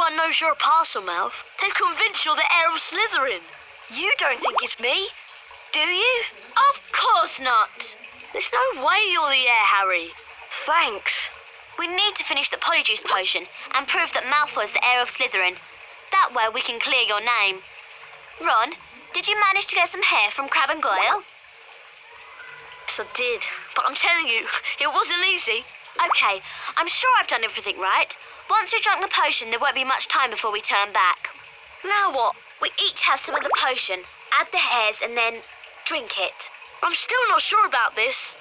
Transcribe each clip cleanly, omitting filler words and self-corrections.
everyone knows you're a Parselmouth. They've convinced you're the heir of Slytherin. You don't think it's me, do you? Of course not. There's no way you're the heir, Harry. Thanks. We need to finish the Polyjuice potion and prove that Malfoy's the heir of Slytherin. That way we can clear your name. Ron, did you manage to get some hair from Crabbe and Goyle? Yes, I did. But I'm telling you, it wasn't easy. Okay, I'm sure I've done everything right. Once you've drunk the potion, there won't be much time before we turn back. Now what? We each have some of the potion, add the hairs, and then drink it. I'm still not sure about this.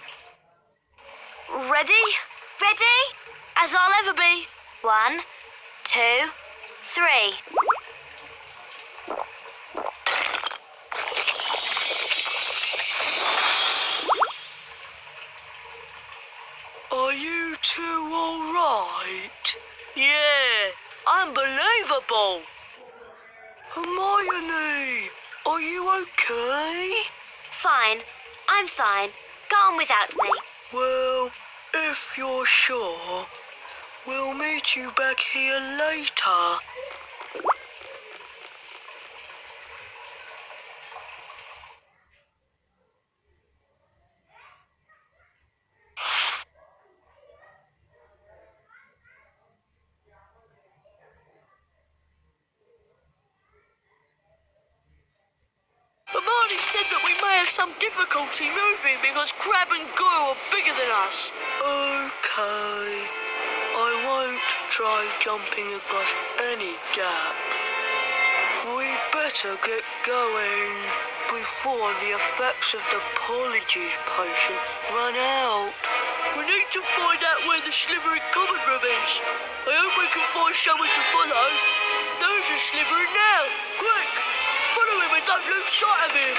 Ready? Ready? As I'll ever be. 1, 2, 3. Are you two all right? Yeah, unbelievable. Hermione, are you okay? Fine. I'm fine. Go on without me. Well, if you're sure, we'll meet you back here later. Hermione said that we may have some difficulty moving because Crabbe and Goyle are bigger than us. Okay. I won't try jumping across any gaps. We'd better get going before the effects of the Polyjuice potion run out. We need to find out where the Slytherin common room is. I hope we can find someone to follow. There's a Slytherin now. Quick! Follow him and don't lose sight of him.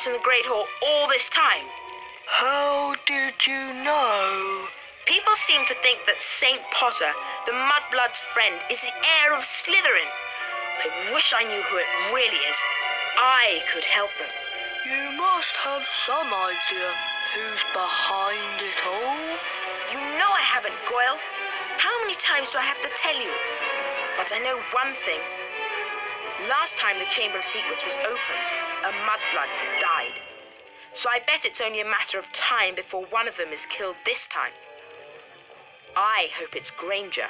In the Great Hall all this time. How did you know? People seem to think that St. Potter, the Mudblood's friend, is the heir of Slytherin. I wish I knew who it really is. I could help them. You must have some idea who's behind it all. You know I haven't, Goyle. How many times do I have to tell you? But I know one thing. Last time the Chamber of Secrets was opened, a mudblood died. So I bet it's only a matter of time before one of them is killed this time. I hope it's Granger.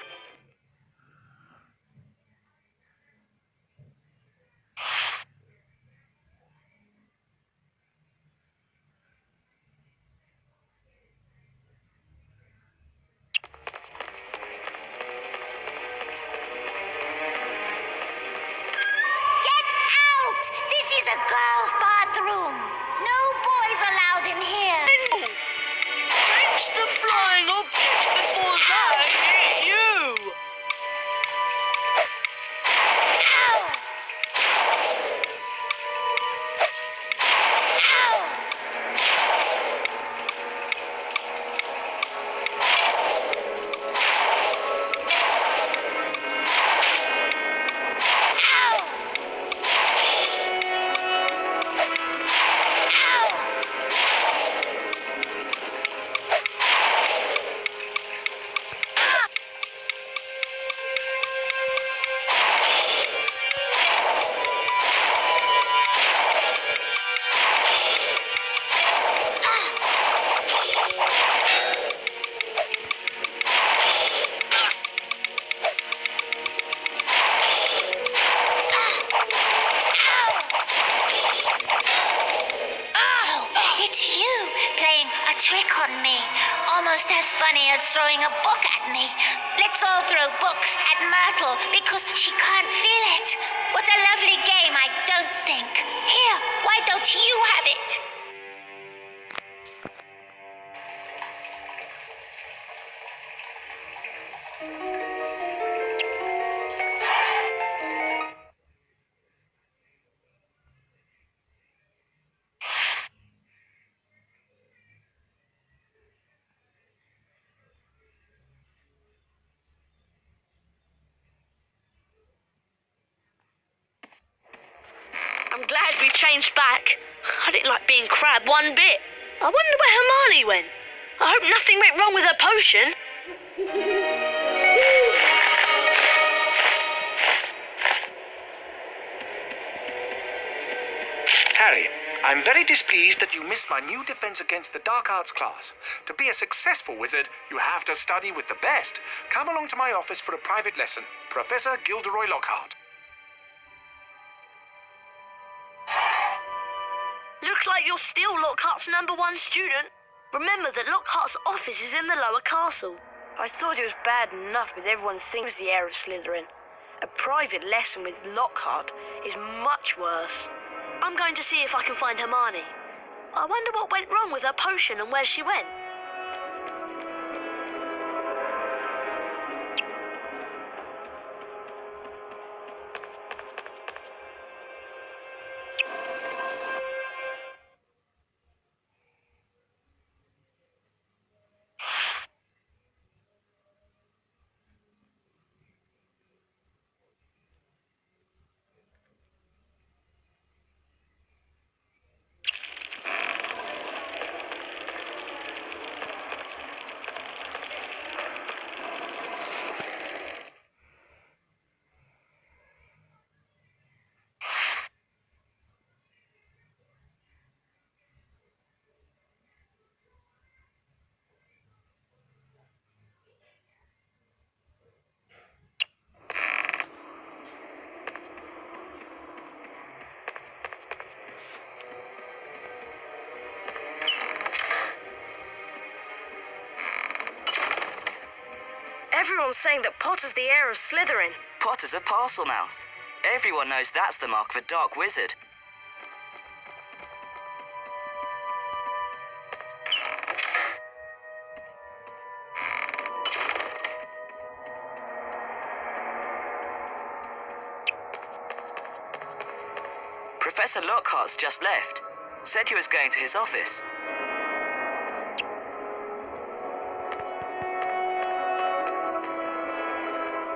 A girl's bathroom. No boys allowed in here. Catch the flying object before that hit you! Ow! Ow! Almost as funny as throwing a book at me. Let's all throw books at Myrtle because she can't feel it. What a lovely game, I don't think. Here, why don't you have it? I'm glad we changed back. I didn't like being Crab one bit. I wonder where Hermione went. I hope nothing went wrong with her potion. Harry, I'm very displeased that you missed my new defense against the dark arts class. To be a successful wizard, you have to study with the best. Come along to my office for a private lesson. Professor Gilderoy Lockhart. Looks like you're still Lockhart's #1 student. Remember that Lockhart's office is in the lower castle. I thought it was bad enough with everyone thinking it was the heir of Slytherin. A private lesson with Lockhart is much worse. I'm going to see if I can find Hermione. I wonder what went wrong with her potion and where she went. Everyone's saying that Potter's the heir of Slytherin. Potter's a parcel mouth. Everyone knows that's the mark of a dark wizard. Professor Lockhart's just left. Said he was going to his office.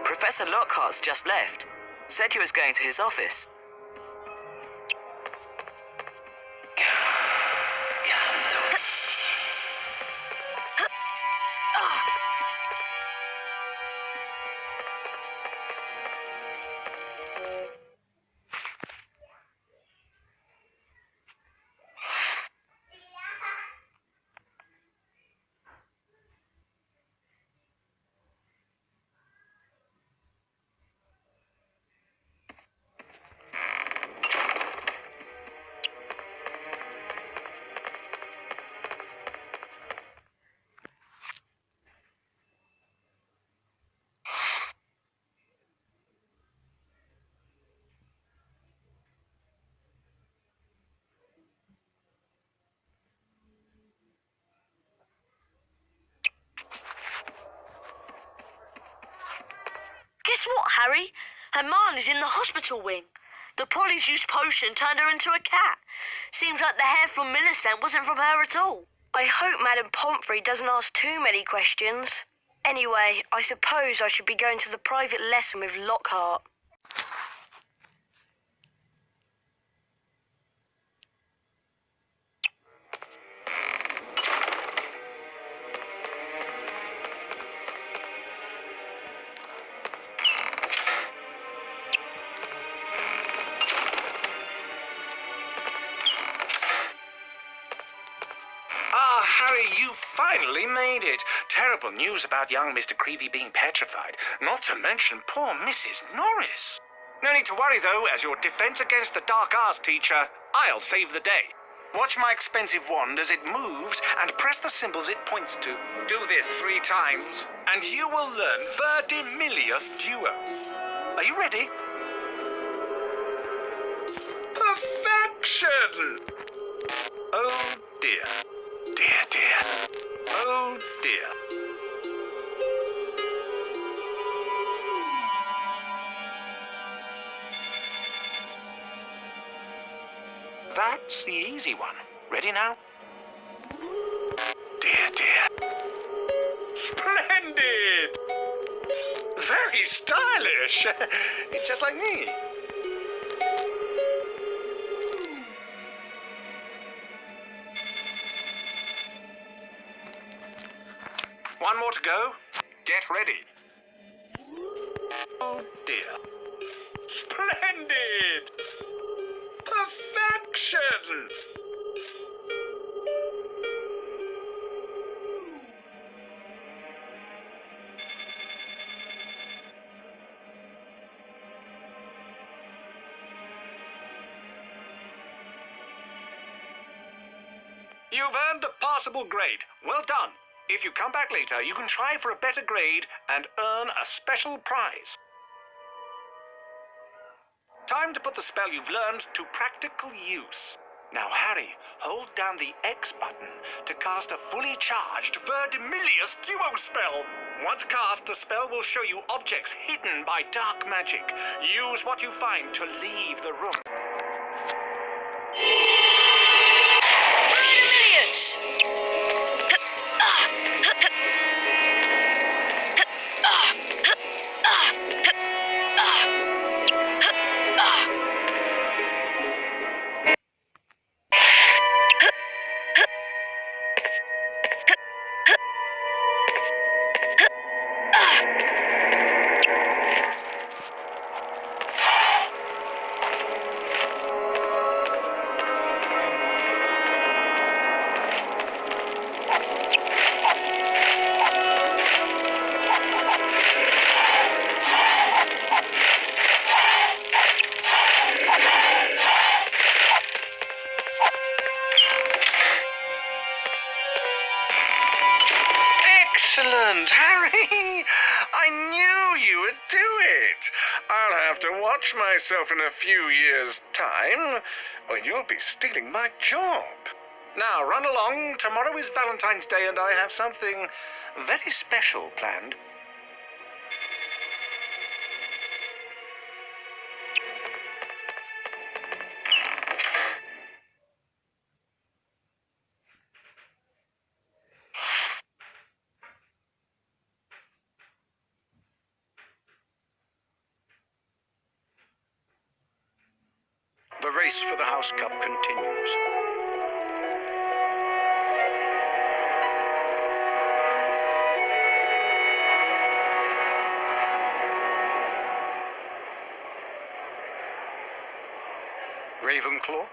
Professor Lockhart's just left. Said he was going to his office. what, Harry? Hermione's in the hospital wing. The polyjuice potion turned her into a cat. Seems like the hair from Millicent wasn't from her at all. I hope Madame Pomfrey doesn't ask too many questions. Anyway, I suppose I should be going to the private lesson with Lockhart. Harry, you finally made it. Terrible news about young Mr. Creevy being petrified, not to mention poor Mrs. Norris. No need to worry, though, as your defense against the dark arts teacher, I'll save the day. Watch my expensive wand as it moves and press the symbols it points to. Do this 3 times, and you will learn Verdimillious Duo. Are you ready? Perfection! Oh, dear. Dear, dear. Oh, dear. That's the easy one. Ready now? Dear, dear. Splendid! Very stylish. It's just like me. One more to go. Get ready. Oh, dear. Splendid! Perfection! You've earned a passable grade. Well done. If you come back later, you can try for a better grade and earn a special prize. Time to put the spell you've learned to practical use. Now, Harry, hold down the X button to cast a fully charged Verdimillious Duo spell. Once cast, the spell will show you objects hidden by dark magic. Use what you find to leave the room. Verdimillious! Excellent, Harry! I knew you would do it. I'll have to watch myself in a few years' time, or you'll be stealing my job. Now, run along. Tomorrow is Valentine's Day, and I have something very special planned. The race for the House Cup continues. Ravenclaw.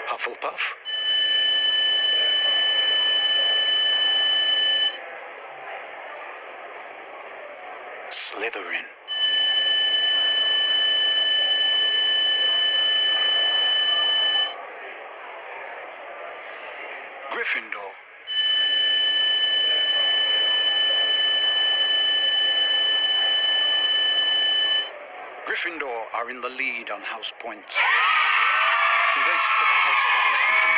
Hufflepuff. Slytherin. Gryffindor. Gryffindor are in the lead on house points. The race for the House Cup is heating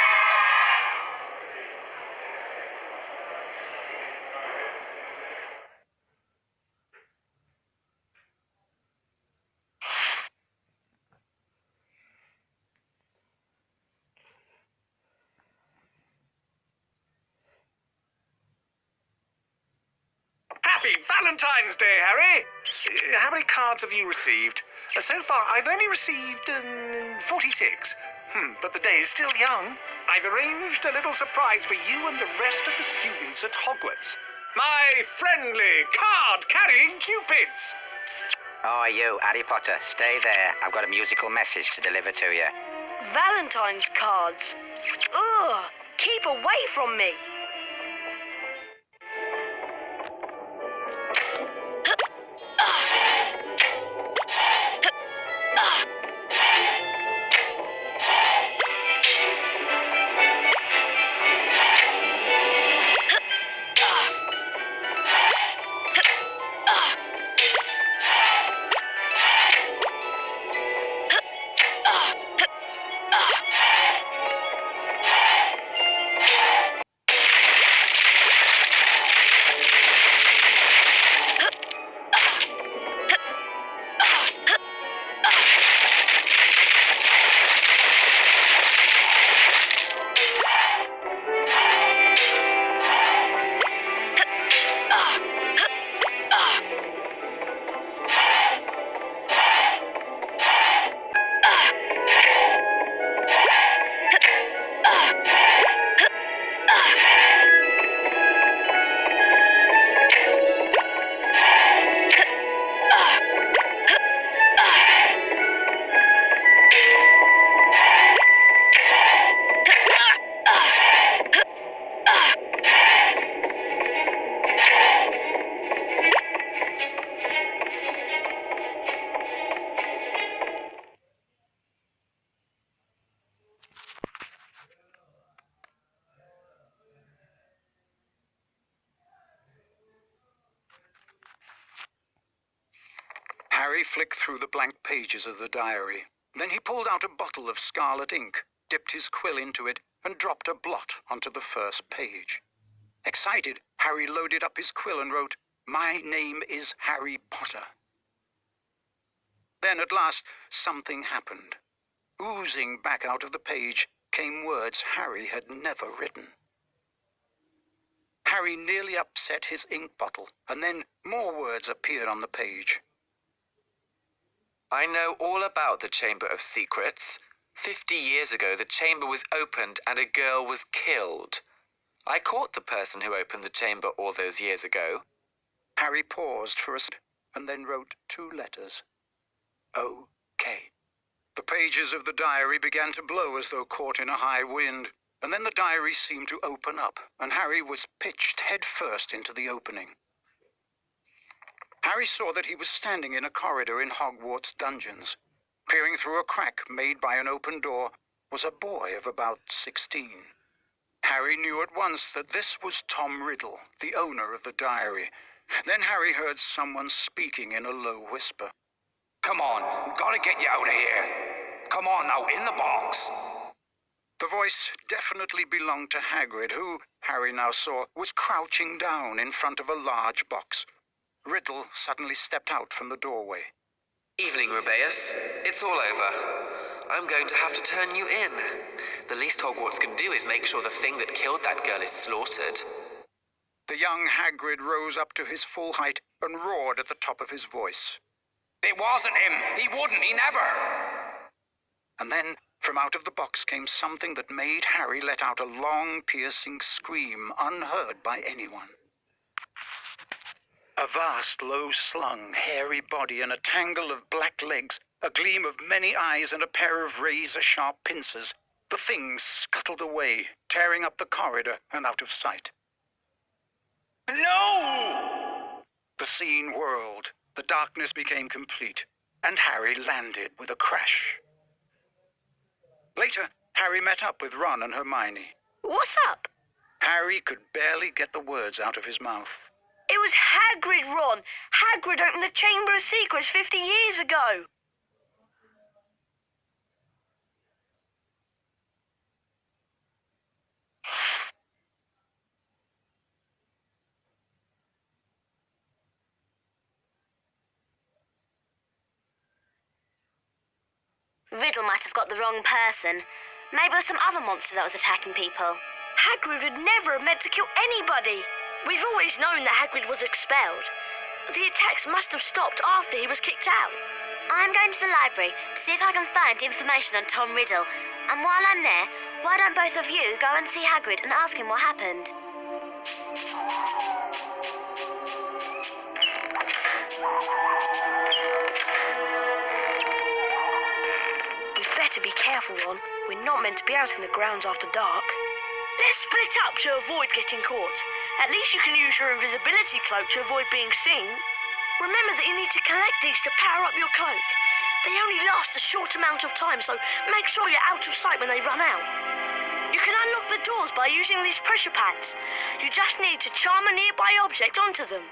Happy Valentine's Day, Harry! How many cards have you received? So far, I've only received 46. But the day is still young. I've arranged a little surprise for you and the rest of the students at Hogwarts. My friendly card-carrying cupids! Oh, you, Harry Potter, stay there. I've got a musical message to deliver to you. Valentine's cards. Ugh! Keep away from me! Harry flicked through the blank pages of the diary. Then he pulled out a bottle of scarlet ink, dipped his quill into it, and dropped a blot onto the first page. Excited, Harry loaded up his quill and wrote, "My name is Harry Potter." Then at last, something happened. Oozing back out of the page came words Harry had never written. Harry nearly upset his ink bottle, and then more words appeared on the page. I know all about the Chamber of Secrets. 50 years ago, the chamber was opened and a girl was killed. I caught the person who opened the chamber all those years ago. Harry paused for a second and then wrote 2 letters. O.K. The pages of the diary began to blow as though caught in a high wind, and then the diary seemed to open up, and Harry was pitched headfirst into the opening. Harry saw that he was standing in a corridor in Hogwarts dungeons. Peering through a crack made by an open door was a boy of about 16. Harry knew at once that this was Tom Riddle, the owner of the diary. Then Harry heard someone speaking in a low whisper. "Come on, gotta get you out of here. Come on now, in the box." The voice definitely belonged to Hagrid, who, Harry now saw, was crouching down in front of a large box. Riddle suddenly stepped out from the doorway. Evening, Rubeus. It's all over. I'm going to have to turn you in. The least Hogwarts can do is make sure the thing that killed that girl is slaughtered. The young Hagrid rose up to his full height and roared at the top of his voice. "It wasn't him. He wouldn't. He never." And then, from out of the box came something that made Harry let out a long, piercing scream unheard by anyone. A vast, low-slung, hairy body and a tangle of black legs, a gleam of many eyes and a pair of razor-sharp pincers. The thing scuttled away, tearing up the corridor and out of sight. No! The scene whirled, the darkness became complete, and Harry landed with a crash. Later, Harry met up with Ron and Hermione. What's up? Harry could barely get the words out of his mouth. It was Hagrid, Ron. Hagrid opened the Chamber of Secrets 50 years ago. Riddle might have got the wrong person. Maybe it was some other monster that was attacking people. Hagrid would never have meant to kill anybody. We've always known that Hagrid was expelled. The attacks must have stopped after he was kicked out. I'm going to the library to see if I can find information on Tom Riddle. And while I'm there, why don't both of you go and see Hagrid and ask him what happened? We'd better be careful, Ron. We're not meant to be out in the grounds after dark. Let's split up to avoid getting caught. At least you can use your invisibility cloak to avoid being seen. Remember that you need to collect these to power up your cloak. They only last a short amount of time, so make sure you're out of sight when they run out. You can unlock the doors by using these pressure pads. You just need to charm a nearby object onto them.